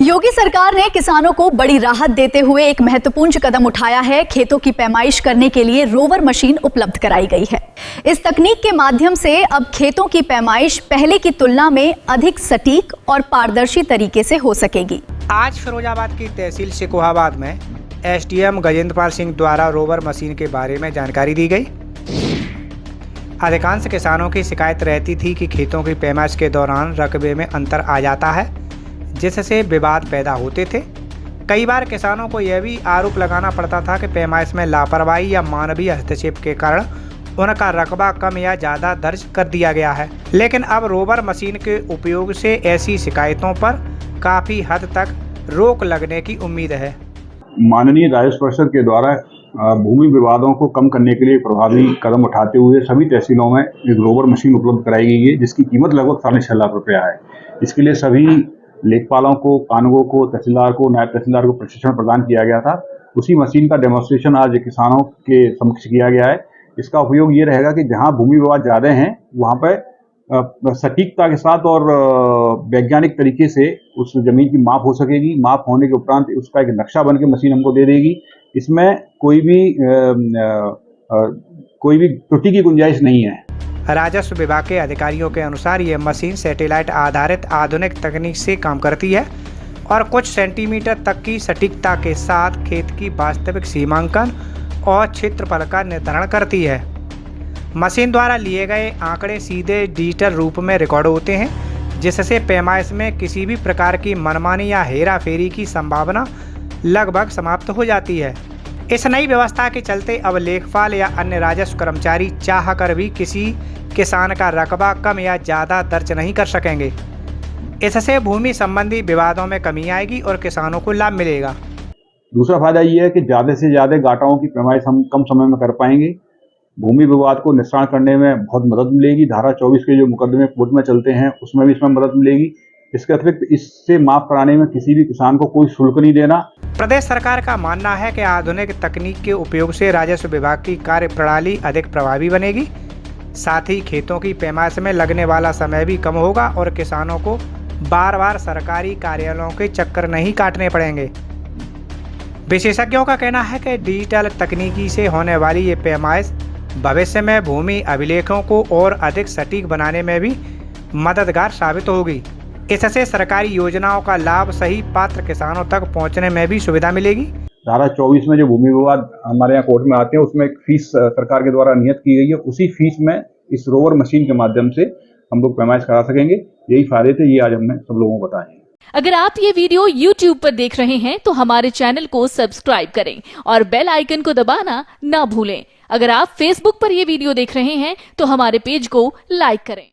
योगी सरकार ने किसानों को बड़ी राहत देते हुए एक महत्वपूर्ण कदम उठाया है। खेतों की पैमाइश करने के लिए रोवर मशीन उपलब्ध कराई गई है। इस तकनीक के माध्यम से अब खेतों की पैमाइश पहले की तुलना में अधिक सटीक और पारदर्शी तरीके से हो सकेगी। आज फिरोजाबाद की तहसील सिकोहाबाद में एसडीएम गजेंद्रपाल सिंह द्वारा रोवर मशीन के बारे में जानकारी दी गई। अधिकांश किसानों की शिकायत रहती थी कि खेतों की पैमाइश के दौरान रकबे में अंतर आ जाता है, जिससे विवाद पैदा होते थे। कई बार किसानों को यह भी आरोप लगाना पड़ता था कि पैमाइश में लापरवाही या मानवीय हस्तक्षेप के कारण उनका रकबा कम या ज़्यादा दर्ज कर दिया गया है। लेकिन अब रोवर मशीन के उपयोग से ऐसी शिकायतों पर काफ़ी हद तक रोक लगने की उम्मीद है। माननीय राजस्व परिषद के द्वारा भूमि विवादों को कम करने के लिए प्रभावी कदम उठाते हुए सभी तहसीलों में एक रोवर मशीन उपलब्ध कराई गई है, जिसकी कीमत लगभग 6.5 लाख रुपया है। इसके लिए सभी लेखपालों को, कानूनगों को, तहसीलदार को, नायब तहसीलदार को प्रशिक्षण प्रदान किया गया था। उसी मशीन का डेमोन्स्ट्रेशन आज किसानों के समक्ष किया गया है। इसका उपयोग ये रहेगा कि जहां भूमि विवाद ज़्यादा हैं वहां पर सटीकता के साथ और वैज्ञानिक तरीके से उस जमीन की माप हो सकेगी। माप होने के उपरांत उसका एक नक्शा बन के मशीन हमको दे देगी। इसमें कोई भी त्रुटि की गुंजाइश नहीं है। राजस्व विभाग के अधिकारियों के अनुसार यह मशीन सैटेलाइट आधारित आधुनिक तकनीक से काम करती है और कुछ सेंटीमीटर तक की सटीकता के साथ खेत की वास्तविक सीमांकन और क्षेत्रफल का निर्धारण करती है। मशीन द्वारा लिए गए आंकड़े सीधे डिजिटल रूप में रिकॉर्ड होते हैं, जिससे पैमाइश में किसी भी प्रकार की मनमानी या हेराफेरी की संभावना लगभग समाप्त हो जाती है। इस नई व्यवस्था के चलते अब लेखपाल या अन्य राजस्व कर्मचारी चाह कर भी किसी किसान का रकबा कम या ज़्यादा दर्ज नहीं कर सकेंगे। इससे भूमि संबंधी विवादों में कमी आएगी और किसानों को लाभ मिलेगा। दूसरा फायदा ये है कि ज़्यादा से ज़्यादा गाटाओं की पैमाइश हम कम समय में कर पाएंगे। भूमि विवाद को निस्तारण करने में बहुत मदद मिलेगी। धारा 24 के जो मुकदमे कोर्ट में चलते हैं उसमें भी इसमें मदद मिलेगी। इसके अतिरिक्त इससे माप कराने में किसी भी किसान को कोई शुल्क नहीं देना। प्रदेश सरकार का मानना है कि आधुनिक तकनीक के उपयोग से राजस्व विभाग की कार्य प्रणाली अधिक प्रभावी बनेगी। साथ ही खेतों की पैमाइश में लगने वाला समय भी कम होगा और किसानों को बार बार सरकारी कार्यालयों के चक्कर नहीं काटने पड़ेंगे। विशेषज्ञों का कहना है कि डिजिटल तकनीकी से होने वाली ये पैमाइश भविष्य में भूमि अभिलेखों को और अधिक सटीक बनाने में भी मददगार साबित होगी। इससे सरकारी योजनाओं का लाभ सही पात्र किसानों तक पहुंचने में भी सुविधा मिलेगी। धारा 24 में जो भूमि विवाद हमारे यहाँ कोर्ट में आते हैं उसमें एक फीस सरकार के द्वारा नियत की गई है। उसी फीस में इस रोवर मशीन के माध्यम से हम लोग पैमाइश करा सकेंगे। यही फायदे थे, ये आज हमने सब लोगों को बताए हैं। अगर आप ये वीडियो YouTube पर देख रहे हैं तो हमारे चैनल को सब्सक्राइब करें और बेल आइकन को दबाना ना भूलें। अगर आप Facebook पर ये वीडियो देख रहे हैं तो हमारे पेज को लाइक करें।